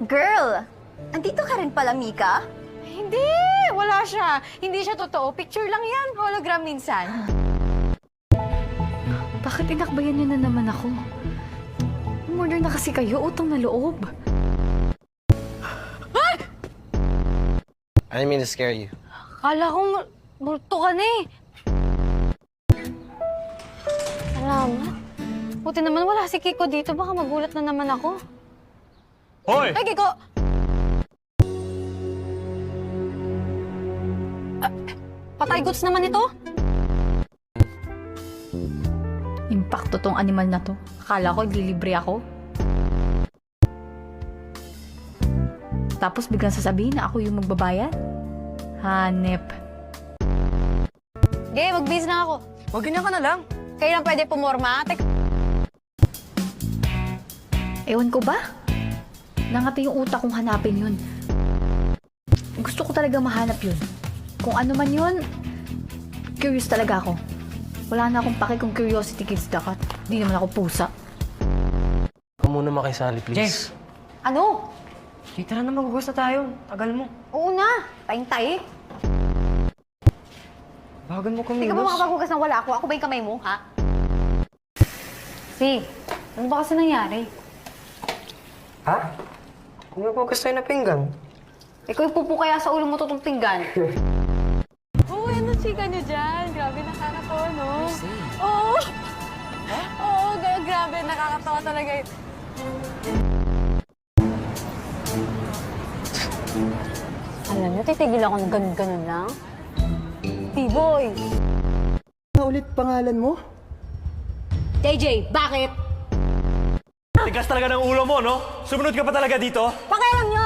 Girl! Andito ka rin pala, Mika? Hindi! Wala siya. Hindi siya totoo. Picture lang yan. Hologram minsan. Bakit inakbayan niyo na naman ako? Murder na kasi kayo, utang na loob. I didn't mean to scare you. Kala kong multo ka na eh. Salamat. Buti naman wala si Kiko dito. Baka magulat na naman ako. Hoy! Ay, Kiko! Patay goods naman ito? Impacto tong animal na to. Akala ko iglilibre ako. Tapos biglang sasabihin na ako yung magbabayad? Hanep. Okay, mag-busy na ako. Wag ganyan ka na lang. Kayo lang pwede pumorma. Ewan ko ba? Nangati yung utak kong hanapin yun. Gusto ko talaga mahanap yun. Kung ano man yun, curious talaga ako. Wala na akong pake kung curiosity kills the cat. Di naman ako pusa. Huwag muna makisali, please. Ano? Tara na, magugusto tayo. Tagal mo. Oo na. Taing-tae. Bagan mo Hindi kami, ka ba makapaghugas ng wala ako? Ako ba yung kamay mo, ha? Si, ano ba kasi nangyari? Ha? Kung magugusto tayo na pinggan. Ikaw yung pupo kaya sa ulo mo tutong pinggan. Oo, ano chika niyo dyan? Grabe, nakakatawa, no? Oo. Oo, grabe, nakakatawa talaga yun. Alam niyo, titigil ako ng ganun-ganun lang. T-boy! Ano ulit pangalan mo? JJ, bakit? Tigas talaga ng ulo mo, no? Sumunod ka pa talaga dito? Pakialam niyo!